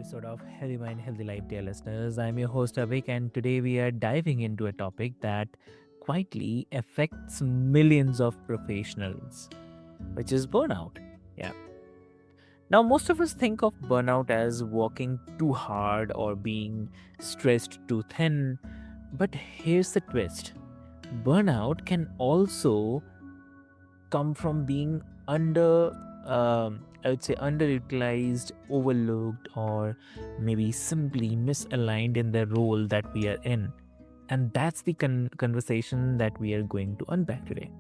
episode of Healthy Mind, Healthy Life, dear listeners. I'm your host, Avik, and today we are diving into a topic that quietly affects millions of professionals, which is burnout. Yeah. Now, most of us think of burnout as working too hard or being stressed too thin, but here's the twist: burnout can also come from being I would say underutilized, overlooked, or maybe simply misaligned in the role that we are in. And that's the conversation that we are going to unpack today.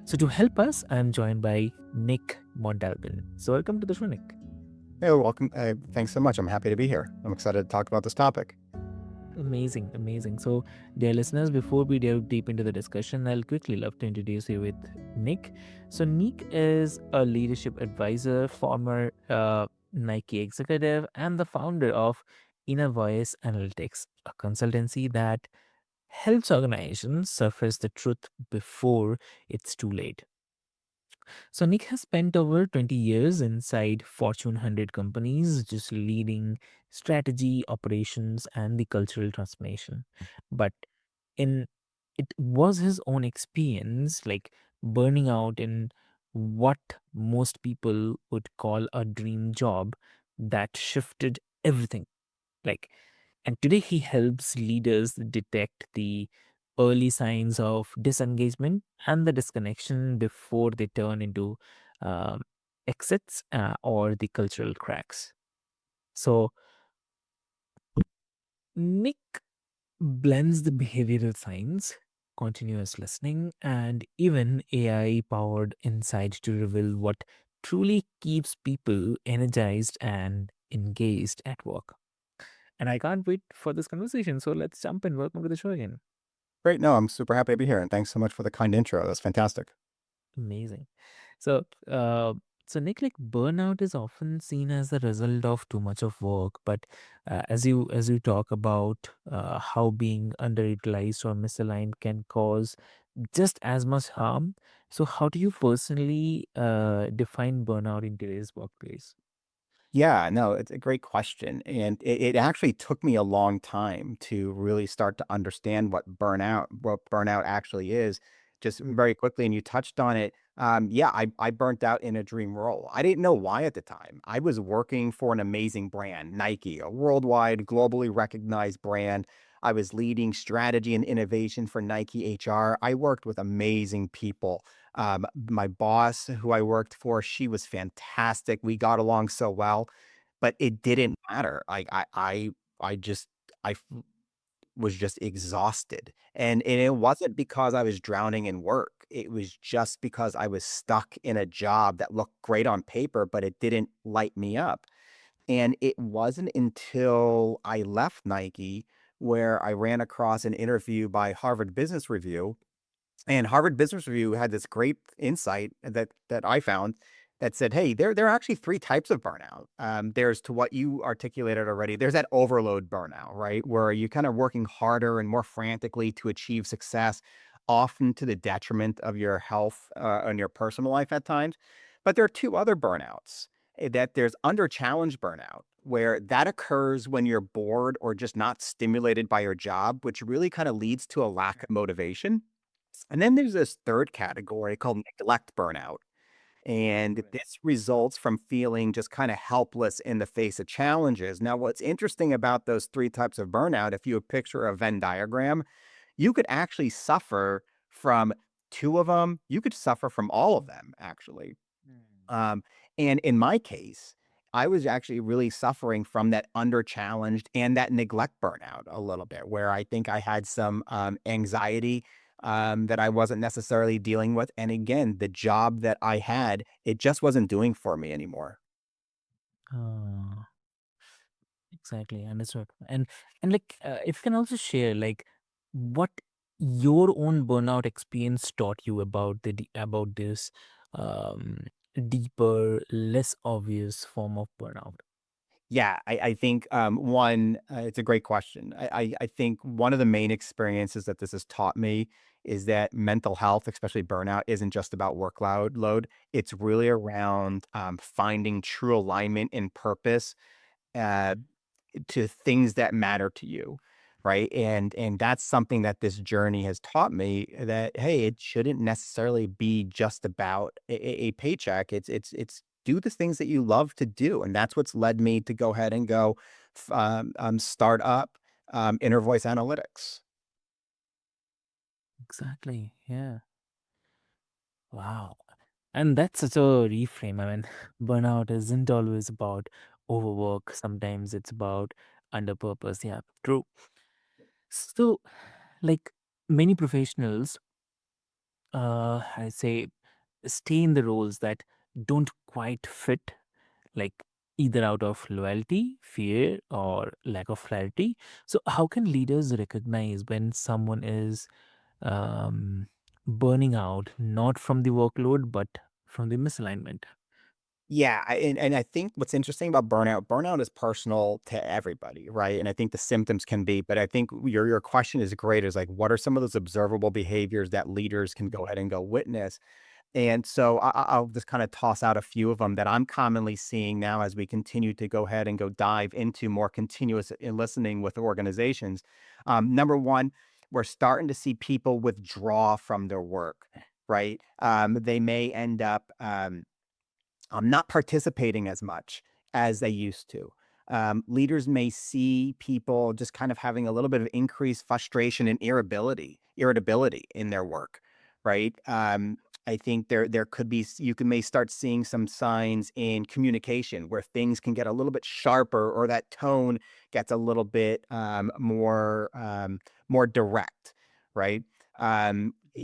So to help us, I'm joined by Nick Montalbine. So welcome to the show, Nick. Hey, welcome. Thanks so much. I'm happy to be here. I'm excited to talk about this topic. Amazing, amazing. So, dear listeners, before we delve deep into the discussion, I'll quickly love to introduce you with Nick. So, Nick is a leadership advisor, former Nike executive, and the founder of Inner Voice Analytics, a consultancy that helps organizations surface the truth before it's too late. So Nick has spent over 20 years inside Fortune 100 companies, just leading strategy, operations, and the cultural transformation. But in it was his own experience, like burning out in what most people would call a dream job, that shifted everything. Like, and today he helps leaders detect the early signs of disengagement and the disconnection before they turn into um, exits or the cultural cracks. So Nick blends the behavioral science, continuous listening, and even AI powered insight to reveal what truly keeps people energized and engaged at work. And I can't wait for this conversation. So let's jump in. Welcome to the show again. Great. No, I'm super happy to be here. And thanks so much for the kind intro. That's fantastic. Amazing. So, so Nick, like burnout is often seen as the result of too much of work, but as you talk about how being underutilized or misaligned can cause just as much harm. So, how do you personally define burnout in today's workplace? Yeah, no, it's a great question. And it actually took me a long time to really start to understand what burnout actually is, just very quickly. And you touched on it. Yeah, I burnt out in a dream role. I didn't know why at the time. I was working for an amazing brand, Nike, a worldwide, globally recognized brand. I was leading strategy and innovation for Nike HR. I worked with amazing people. My boss, who I worked for, she was fantastic. We got along so well, but it didn't matter. I just, was just exhausted, and it wasn't because I was drowning in work. It was just because I was stuck in a job that looked great on paper, but it didn't light me up. And it wasn't until I left Nike where I ran across an interview by Harvard Business Review, and Harvard Business Review had this great insight that I found that said, "Hey, there are actually three types of burnout. There's to what you articulated already. There's that overload burnout, right, where you're kind of working harder and more frantically to achieve success, often to the detriment of your health and your personal life at times. But there are two other burnouts. That there's under challenge burnout, where that occurs when you're bored or just not stimulated by your job, which really kind of leads to a lack of motivation. And then there's this third category called neglect burnout. And this results from feeling just kind of helpless in the face of challenges. Now, what's interesting about those three types of burnout, if you picture a Venn diagram, you could actually suffer from two of them. You could suffer from all of them, actually. Um, and in my case, I was actually really suffering from that under challenged and that neglect burnout a little bit, where I think I had some anxiety that I wasn't necessarily dealing with. And again, the job that I had, it just wasn't doing for me anymore. Uh, Exactly, understood. And like, if you can also share like what your own burnout experience taught you about about this um deeper, less obvious form of burnout. Yeah, I think one, it's a great question. I think one of the main experiences that this has taught me is that mental health, especially burnout, isn't just about workload load. It's really around finding true alignment and purpose uh, to things that matter to you, right? And that's something that this journey has taught me, that hey, it shouldn't necessarily be just about a paycheck. It's do the things that you love to do, and that's what's led me to go ahead and go start up inner voice analytics. Exactly. Yeah. Wow. And that's such a reframe. I mean, burnout isn't always about overwork. Sometimes it's about underpurpose. Yeah, true. So, like many professionals, I say, stay in the roles that don't quite fit, like either out of loyalty, fear, or lack of clarity. So, how can leaders recognize when someone is um, burning out, not from the workload, but from the misalignment? Yeah, and I think what's interesting about burnout is personal to everybody, right? And I think the symptoms can be, but I think your question is great. Is like, what are some of those observable behaviors that leaders can go ahead and go witness? And so I'll just kind of toss out a few of them that I'm commonly seeing now as we continue to go ahead and go dive into more continuous listening with organizations. Number one, we're starting to see people withdraw from their work, right? They may end up not participating as much as they used to. Leaders may see people just kind of having a little bit of increased frustration and irritability in their work, right? I think there could be you can may start seeing some signs in communication where things can get a little bit sharper, or that tone gets a little bit more direct, right?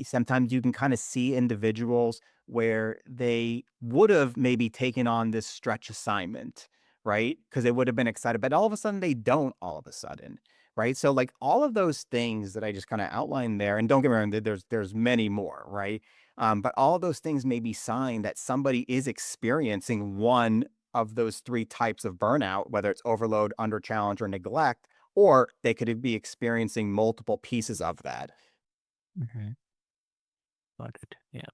Sometimes you can kind of see individuals where they would have maybe taken on this stretch assignment, right? Because they would have been excited, but all of a sudden they don't all of a sudden, right? So like all of those things that I just kind of outlined there, and don't get me wrong, there's many more, right? But all of those things may be sign that somebody is experiencing one of those three types of burnout, whether it's overload, under challenge, or neglect, or they could be experiencing multiple pieces of that. Mhm. Got it. Yeah.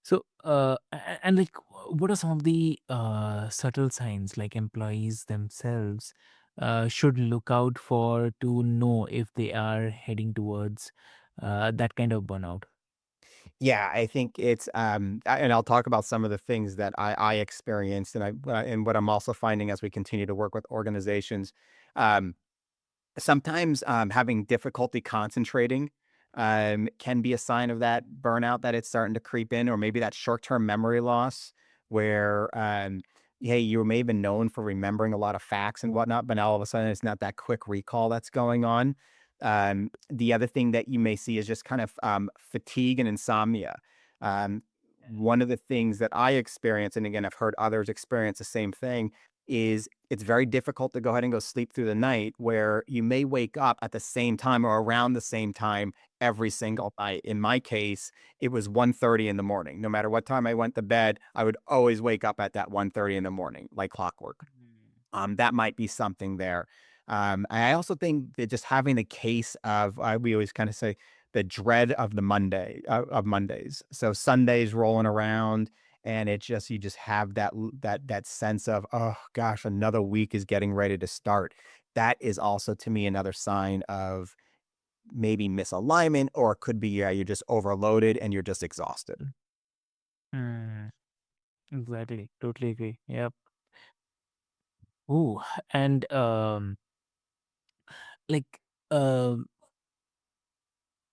So, and like, what are some of the subtle signs like employees themselves should look out for to know if they are heading towards that kind of burnout? Yeah, I think it's, and I'll talk about some of the things that I experienced, and and what I'm also finding as we continue to work with organizations. Um, Sometimes, having difficulty concentrating, can be a sign of that burnout that it's starting to creep in, or maybe that short-term memory loss where, hey, you may have been known for remembering a lot of facts and whatnot, but now all of a sudden it's not that quick recall that's going on. The other thing that you may see is just kind of, fatigue and insomnia. Um, One of the things that I experience, and again, I've heard others experience the same thing, is it's very difficult to go ahead and go sleep through the night where you may wake up at the same time or around the same time every single night. In my case, it was 1:30 in the morning. No matter what time I went to bed, I would always wake up at that 1:30 in the morning, like clockwork. That might be something there. I also think that just having the case of, we always kind of say, the dread of the of Mondays. So Sundays rolling around, and it just you just have that sense of, oh gosh, another week is getting ready to start. That is also to me another sign of maybe misalignment, or it could be, yeah, you're just overloaded and you're just exhausted. Mm, exactly. Totally agree. Yep. Ooh, and like, um,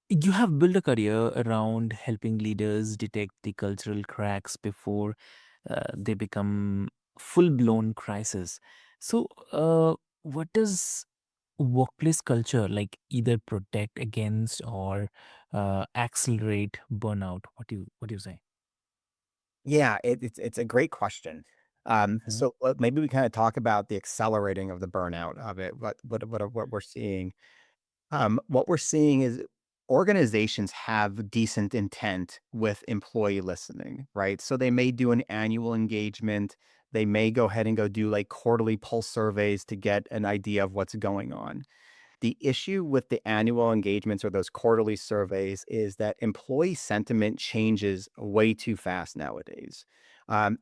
you have built a career around helping leaders detect the cultural cracks before they become full blown crisis. So, what does workplace culture like either protect against or accelerate burnout? What do you say? Yeah, it's a great question. Mhm. Maybe we kind of talk about the accelerating of the burnout of it. What we're seeing. What we're seeing is organizations have decent intent with employee listening, right? So they may do an annual engagement. They may go ahead and go do like quarterly pulse surveys to get an idea of what's going on. The issue with the annual engagements or those quarterly surveys is that employee sentiment changes way too fast nowadays.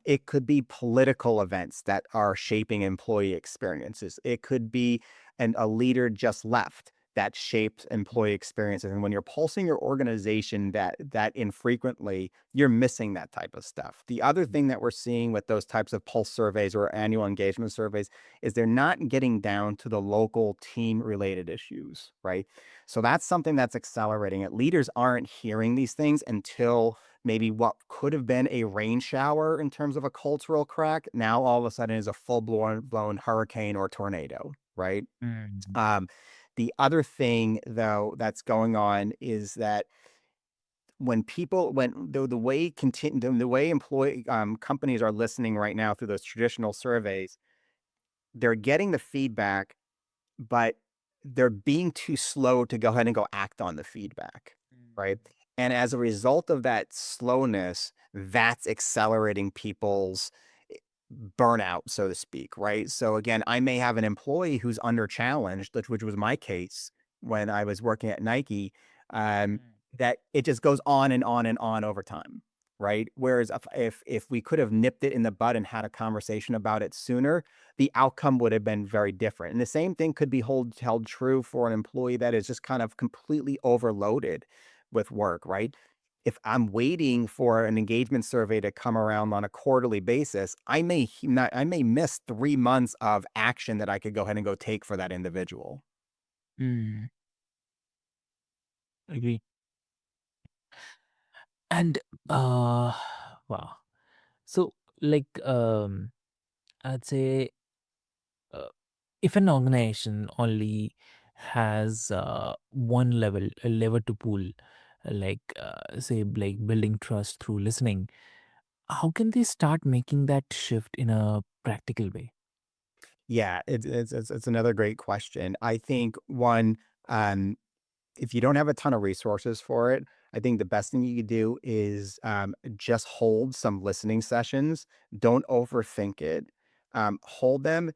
It could be political events that are shaping employee experiences. It could be a leader just left that shapes employee experiences. And when you're pulsing your organization that infrequently, you're missing that type of stuff. The other thing that we're seeing with those types of pulse surveys or annual engagement surveys is they're not getting down to the local team related issues, right? So that's something that's accelerating it. Leaders aren't hearing these things until maybe what could have been a rain shower in terms of a cultural crack now all of a sudden is a full blown hurricane or tornado, right? Mm. Um, the other thing though that's going on is that when the way the way employee companies are listening right now through those traditional surveys, they're getting the feedback, but they're being too slow to go ahead and go act on the feedback, right? And as a result of that slowness, that's accelerating people's burnout, so to speak, right? So again, I may have an employee who's under challenged, which was my case when I was working at Nike, um, Mm. that it just goes on and on and on over time, right? Whereas if we could have nipped it in the bud and had a conversation about it sooner, the outcome would have been very different. And the same thing could be held true for an employee that is just kind of completely overloaded with work, right? If I'm waiting for an engagement survey to come around on a quarterly basis, I may miss 3 months of action that I could go ahead and go take for that individual. Mm. Agree. And wow. So like I'd say uh, if an organization only has one level a lever to pull, like say like building trust through listening, how can they start making that shift in a practical way? Yeah, it's another great question. I think one, um, if you don't have a ton of resources for it, I think the best thing you could do is just hold some listening sessions. Don't overthink it. Hold them,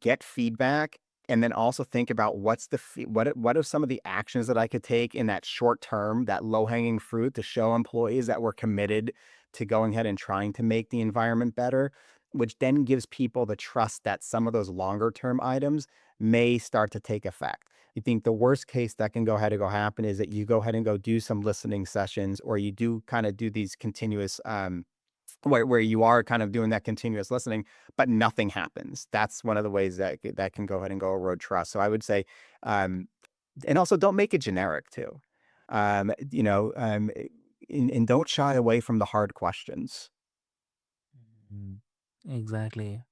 get feedback, and then also think about what are some of the actions that I could take in that short term, that low hanging fruit to show employees that we're committed to going ahead and trying to make the environment better, which then gives people the trust that some of those longer term items may start to take effect. I think the worst case that can go ahead and go happen is that you go ahead and go do some listening sessions, or you do kind of do these continuous where you are kind of doing that continuous listening, but nothing happens. That's one of the ways that can go ahead and go erode trust. So I would say, um, and also don't make it generic too. You know, and don't shy away from the hard questions. Mm. Exactly.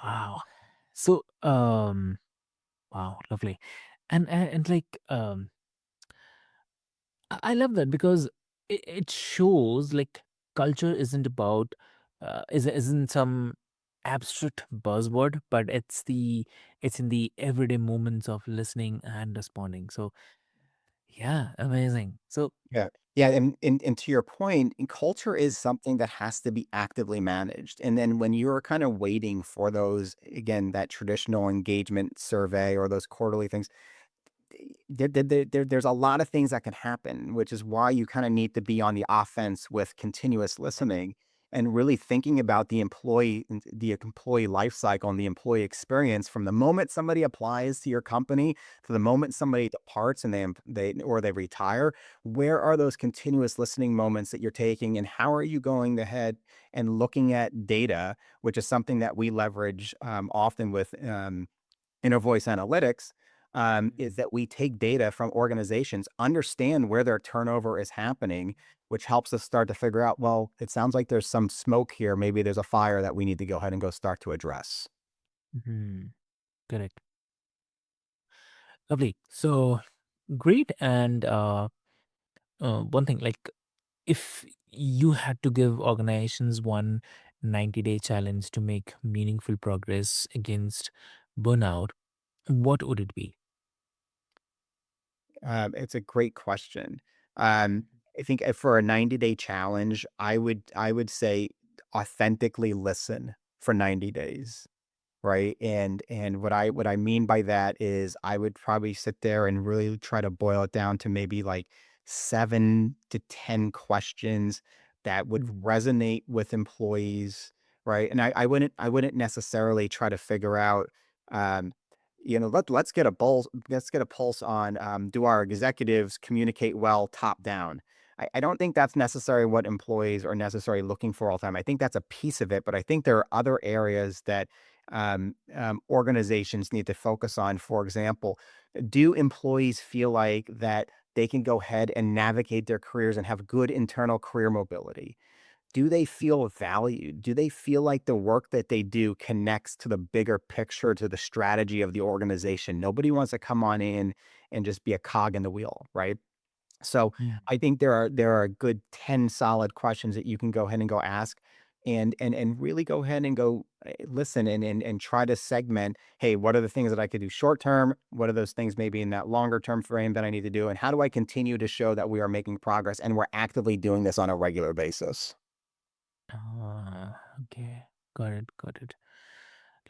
Wow. So wow, lovely. And like I love that because it shows like culture isn't about isn't some abstract buzzword, but it's in the everyday moments of listening and responding. So yeah, amazing. So Yeah. Yeah, and to your point, culture is something that has to be actively managed. And then when you're kind of waiting for those, again, that traditional engagement survey or those quarterly things, there's a lot of things that can happen, which is why you kind of need to be on the offense with continuous listening and really thinking about the employee life cycle and the employee experience from the moment somebody applies to your company to the moment somebody departs and they retire. Where are those continuous listening moments that you're taking, and how are you going ahead and looking at data, which is something that we leverage often with inner voice analytics, is that we take data from organizations, understand where their turnover is happening, which helps us start to figure out, well, it sounds like there's some smoke here. Maybe there's a fire that we need to go ahead and go start to address. mhm, correct. Lovely. So great. And one thing like if you had to give organizations one 90-day challenge to make meaningful progress against burnout, what would it be? It's a great question. Um, I think for a 90-day challenge, I would say authentically listen for 90 days. right? And what I mean by that is I would probably sit there and really try to boil it down to maybe like 7 to 10 questions that would Mm, resonate with employees, right? And I wouldn't necessarily try to figure out, um, let's get a pulse on, do our executives communicate well top down? I don't think that's necessarily what employees are necessarily looking for all the time. I think that's a piece of it, but I think there are other areas that, organizations need to focus on. For example, do employees feel like that they can go ahead and navigate their careers and have good internal career mobility? Do they feel valued? Do they feel like the work that they do connects to the bigger picture, to the strategy of the organization? Nobody wants to come on in and just be a cog in the wheel, right? So mm. I think there are a good 10 solid questions that you can go ahead and go ask, and really go ahead and go, listen, and try to segment, hey, what are the things that I could do short term? What are those things maybe in that longer term frame that I need to do? And how do I continue to show that we are making progress and we're actively doing this on a regular basis? Okay, got it, got it.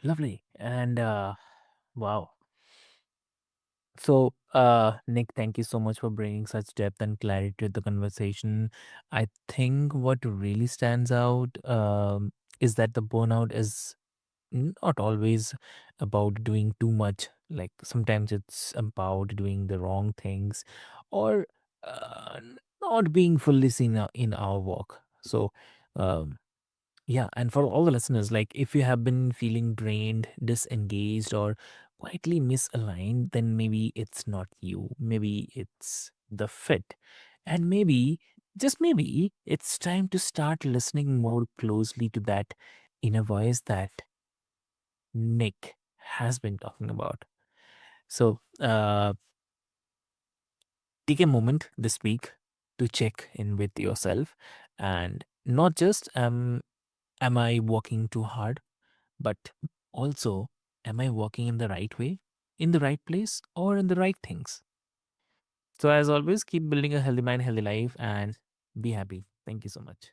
Lovely. And wow. So, Nick, thank you so much for bringing such depth and clarity to the conversation. I think what really stands out is that the burnout is not always about doing too much. Like sometimes it's about doing the wrong things or not being fully seen in our work. So, um, yeah, and for all the listeners, like if you have been feeling drained, disengaged, or quietly misaligned, then maybe it's not you. Maybe it's the fit. And maybe, just maybe, it's time to start listening more closely to that inner voice that Nick has been talking about. So, take a moment this week to check in with yourself and not just, am I working too hard? But also, am I walking in the right way, in the right place, or in the right things? So, as always, keep building a healthy mind, healthy life, and be happy. Thank you so much.